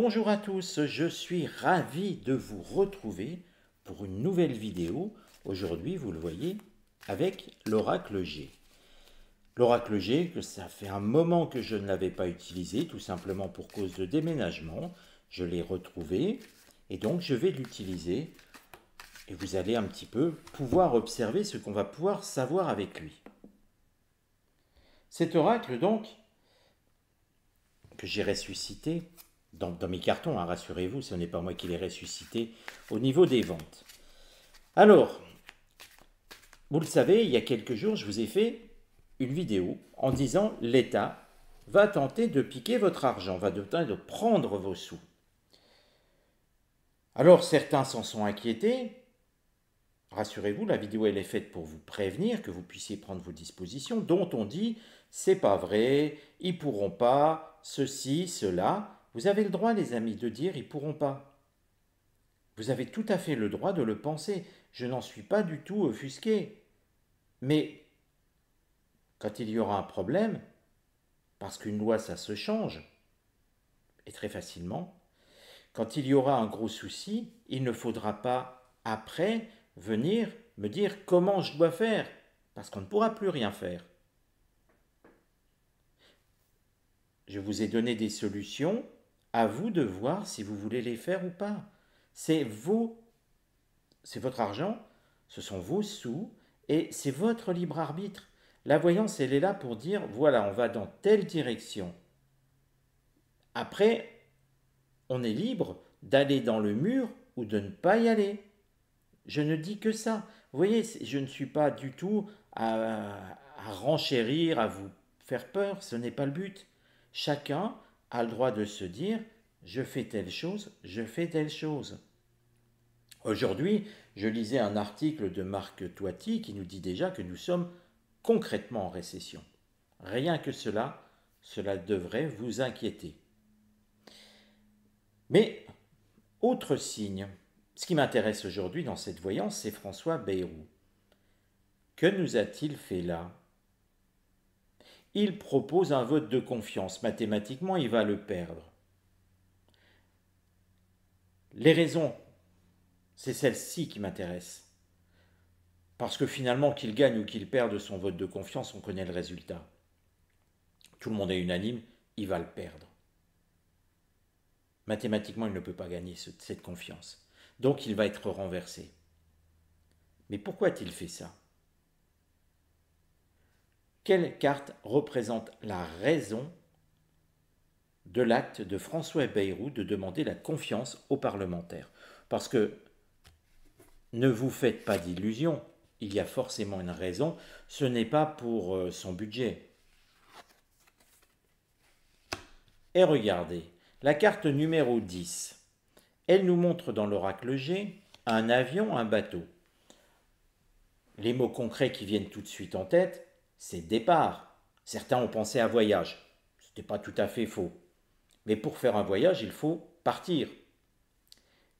Bonjour à tous, je suis ravi de vous retrouver pour une nouvelle vidéo. Aujourd'hui, vous le voyez, avec l'oracle G. L'oracle G, que ça fait un moment que je ne l'avais pas utilisé, tout simplement pour cause de déménagement. Je l'ai retrouvé et donc je vais l'utiliser et vous allez un petit peu pouvoir observer ce qu'on va pouvoir savoir avec lui. Cet oracle donc, que j'ai ressuscité, dans mes cartons, hein, rassurez-vous, ce n'est pas moi qui l'ai ressuscité, au niveau des ventes. Alors, vous le savez, il y a quelques jours, je vous ai fait une vidéo en disant l'État va tenter de piquer votre argent, va tenter de prendre vos sous. Alors, certains s'en sont inquiétés. Rassurez-vous, la vidéo elle est faite pour vous prévenir, que vous puissiez prendre vos dispositions, dont on dit c'est pas vrai, ils pourront pas, ceci, cela. Vous avez le droit, les amis, de dire ils pourront pas. Vous avez tout à fait le droit de le penser. Je n'en suis pas du tout offusqué. Mais quand il y aura un problème, parce qu'une loi ça se change, et très facilement, quand il y aura un gros souci, il ne faudra pas après venir me dire comment je dois faire, parce qu'on ne pourra plus rien faire. Je vous ai donné des solutions, à vous de voir si vous voulez les faire ou pas. C'est votre argent, ce sont vos sous, et c'est votre libre arbitre. La voyance, elle est là pour dire, voilà, on va dans telle direction. Après, on est libre d'aller dans le mur ou de ne pas y aller. Je ne dis que ça. Vous voyez, je ne suis pas du tout à renchérir, à vous faire peur, ce n'est pas le but. Chacun a le droit de se dire, je fais telle chose, je fais telle chose. Aujourd'hui, je lisais un article de Marc Toiti qui nous dit déjà que nous sommes concrètement en récession. Rien que cela devrait vous inquiéter. Mais, autre signe, ce qui m'intéresse aujourd'hui dans cette voyance, c'est François Bayrou. Que nous a-t-il fait là? Il propose un vote de confiance. Mathématiquement, il va le perdre. Les raisons, c'est celle-ci qui m'intéresse. Parce que finalement, qu'il gagne ou qu'il perde son vote de confiance, on connaît le résultat. Tout le monde est unanime, il va le perdre. Mathématiquement, il ne peut pas gagner cette confiance. Donc, il va être renversé. Mais pourquoi a-t-il fait ça? Quelle carte représente la raison de l'acte de François Bayrou de demander la confiance aux parlementaires? Parce que ne vous faites pas d'illusions, il y a forcément une raison, ce n'est pas pour son budget. Et regardez, la carte numéro 10, elle nous montre dans l'oracle G un avion, un bateau. Les mots concrets qui viennent tout de suite en tête, c'est départ. Certains ont pensé à voyage. Ce n'était pas tout à fait faux. Mais pour faire un voyage, il faut partir.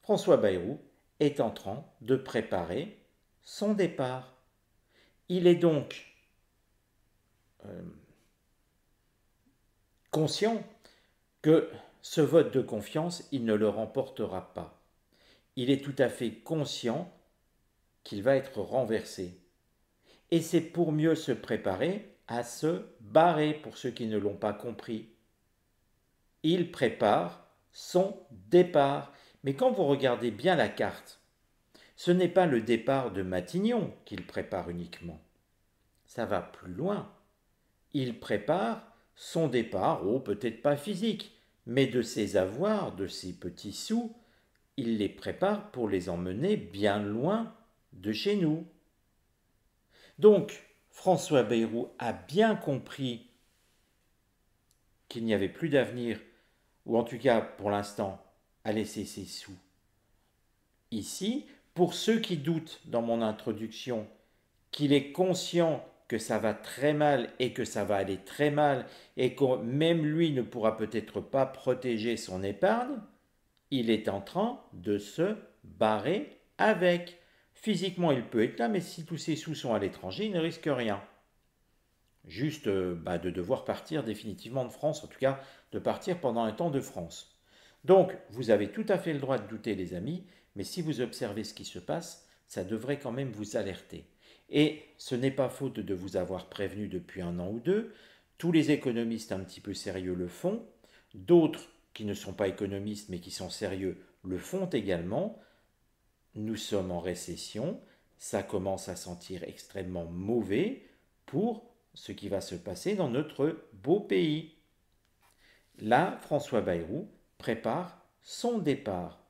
François Bayrou est en train de préparer son départ. Il est donc conscient que ce vote de confiance, il ne le remportera pas. Il est tout à fait conscient qu'il va être renversé. Et c'est pour mieux se préparer à se barrer, pour ceux qui ne l'ont pas compris. Il prépare son départ. Mais quand vous regardez bien la carte, ce n'est pas le départ de Matignon qu'il prépare uniquement. Ça va plus loin. Il prépare son départ, peut-être pas physique, mais de ses avoirs, de ses petits sous, il les prépare pour les emmener bien loin de chez nous. Donc, François Bayrou a bien compris qu'il n'y avait plus d'avenir, ou en tout cas pour l'instant, à laisser ses sous ici. Pour ceux qui doutent dans mon introduction, qu'il est conscient que ça va très mal et que ça va aller très mal et que même lui ne pourra peut-être pas protéger son épargne, il est en train de se barrer avec. Physiquement, il peut être là, mais si tous ses sous sont à l'étranger, il ne risque rien. Juste de devoir partir définitivement de France, en tout cas de partir pendant un temps de France. Donc, vous avez tout à fait le droit de douter, les amis, mais si vous observez ce qui se passe, ça devrait quand même vous alerter. Et ce n'est pas faute de vous avoir prévenu depuis un an ou deux. Tous les économistes un petit peu sérieux le font. D'autres qui ne sont pas économistes mais qui sont sérieux le font également. Nous sommes en récession. Ça commence à sentir extrêmement mauvais pour ce qui va se passer dans notre beau pays. Là, François Bayrou prépare son départ.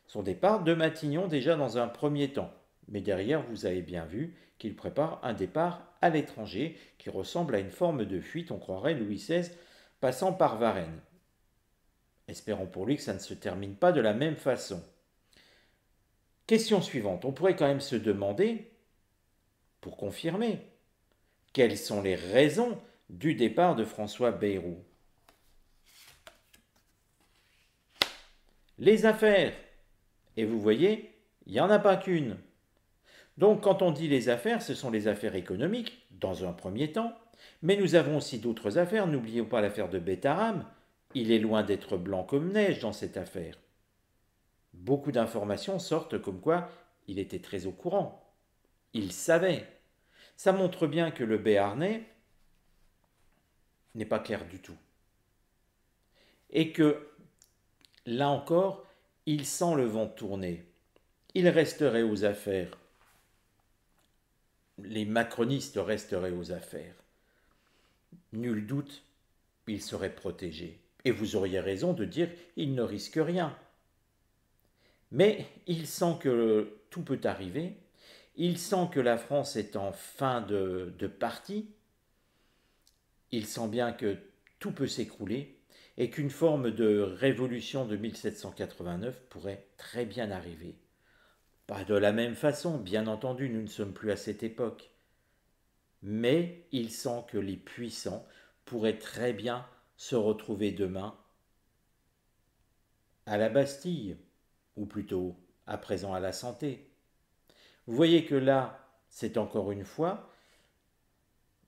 Son départ de Matignon déjà dans un premier temps. Mais derrière, vous avez bien vu qu'il prépare un départ à l'étranger qui ressemble à une forme de fuite, on croirait Louis XVI passant par Varennes. Espérons pour lui que ça ne se termine pas de la même façon. Question suivante, on pourrait quand même se demander, pour confirmer, quelles sont les raisons du départ de François Bayrou. Les affaires. Et vous voyez, il n'y en a pas qu'une. Donc quand on dit les affaires, ce sont les affaires économiques, dans un premier temps, mais nous avons aussi d'autres affaires, n'oublions pas l'affaire de Betaram, il est loin d'être blanc comme neige dans cette affaire. Beaucoup d'informations sortent comme quoi il était très au courant, il savait. Ça montre bien que le Béarnais n'est pas clair du tout. Et que, là encore, il sent le vent tourner. Il resterait aux affaires. Les macronistes resteraient aux affaires. Nul doute, il serait protégé. Et vous auriez raison de dire il ne risque rien. Mais il sent que tout peut arriver. Il sent que la France est en fin de partie. Il sent bien que tout peut s'écrouler et qu'une forme de révolution de 1789 pourrait très bien arriver. Pas de la même façon, bien entendu, nous ne sommes plus à cette époque. Mais il sent que les puissants pourraient très bien se retrouver demain à la Bastille, ou plutôt à présent à la Santé. Vous voyez que là, c'est encore une fois,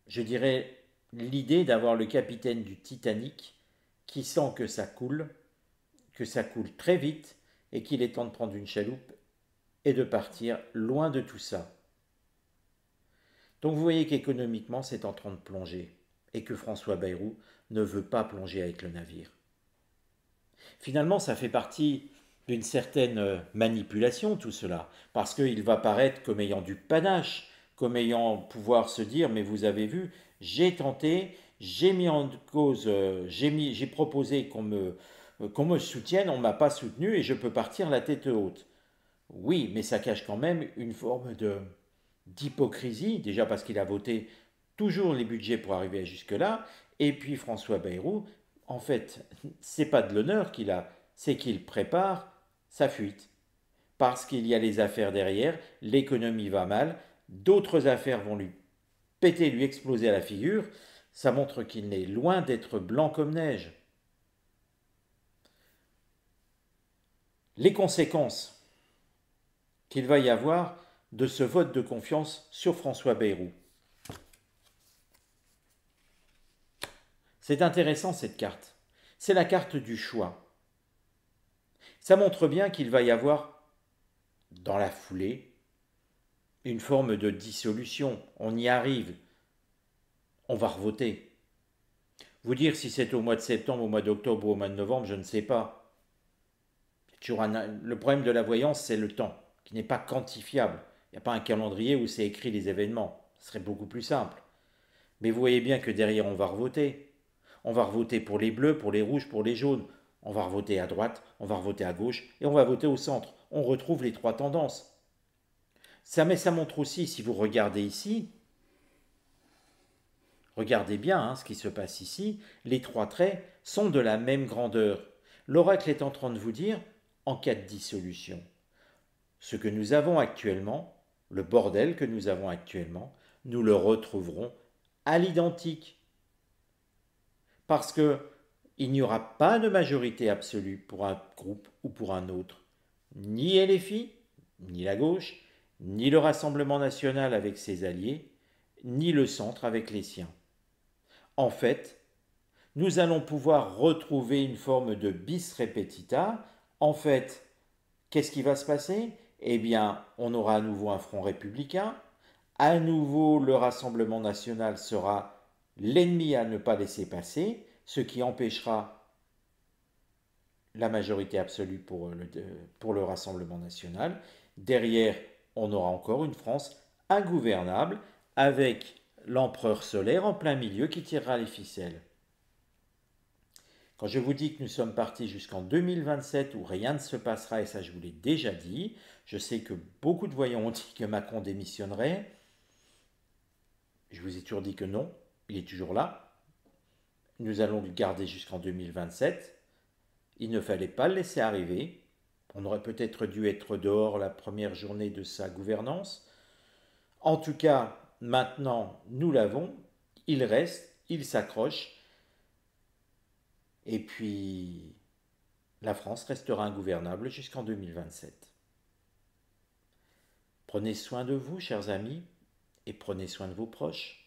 je dirais, l'idée d'avoir le capitaine du Titanic qui sent que ça coule très vite, et qu'il est temps de prendre une chaloupe et de partir loin de tout ça. Donc vous voyez qu'économiquement, c'est en train de plonger, et que François Bayrou ne veut pas plonger avec le navire. Finalement, ça fait partie d'une certaine manipulation, tout cela, parce qu'il va paraître comme ayant du panache, comme ayant pouvoir se dire, mais vous avez vu, j'ai tenté, j'ai mis en cause, j'ai proposé qu'on me soutienne, on ne m'a pas soutenu et je peux partir la tête haute. Oui, mais ça cache quand même une forme d'hypocrisie, déjà parce qu'il a voté toujours les budgets pour arriver jusque-là, et puis François Bayrou, en fait, c'est pas de l'honneur qu'il a, c'est qu'il prépare sa fuite. Parce qu'il y a les affaires derrière, l'économie va mal, d'autres affaires vont lui péter, lui exploser à la figure, ça montre qu'il n'est loin d'être blanc comme neige. Les conséquences qu'il va y avoir de ce vote de confiance sur François Bayrou. C'est intéressant cette carte. C'est la carte du choix. Ça montre bien qu'il va y avoir, dans la foulée, une forme de dissolution. On y arrive. On va revoter. Vous dire si c'est au mois de septembre, au mois d'octobre ou au mois de novembre, je ne sais pas. Le problème de la voyance, c'est le temps, qui n'est pas quantifiable. Il n'y a pas un calendrier où c'est écrit les événements. Ce serait beaucoup plus simple. Mais vous voyez bien que derrière, on va revoter. On va revoter pour les bleus, pour les rouges, pour les jaunes. On va revoter à droite, on va revoter à gauche et on va voter au centre. On retrouve les trois tendances. Mais ça montre aussi, si vous regardez ici, regardez bien ce qui se passe ici, les trois traits sont de la même grandeur. L'oracle est en train de vous dire, en cas de dissolution, ce que nous avons actuellement, le bordel que nous avons actuellement, nous le retrouverons à l'identique. Parce que il n'y aura pas de majorité absolue pour un groupe ou pour un autre. Ni LFI, ni la gauche, ni le Rassemblement national avec ses alliés, ni le centre avec les siens. En fait, nous allons pouvoir retrouver une forme de bis repetita. En fait, qu'est-ce qui va se passer? Eh bien, on aura à nouveau un front républicain. À nouveau, le Rassemblement national sera l'ennemi à ne pas laisser passer, ce qui empêchera la majorité absolue pour le Rassemblement national. Derrière, on aura encore une France ingouvernable avec l'empereur solaire en plein milieu qui tirera les ficelles. Quand je vous dis que nous sommes partis jusqu'en 2027 où rien ne se passera, et ça je vous l'ai déjà dit, je sais que beaucoup de voyants ont dit que Macron démissionnerait. Je vous ai toujours dit que non, il est toujours là. Nous allons le garder jusqu'en 2027. Il ne fallait pas le laisser arriver. On aurait peut-être dû être dehors la première journée de sa gouvernance. En tout cas, maintenant, nous l'avons. Il reste, il s'accroche. Et puis, la France restera ingouvernable jusqu'en 2027. Prenez soin de vous, chers amis, et prenez soin de vos proches.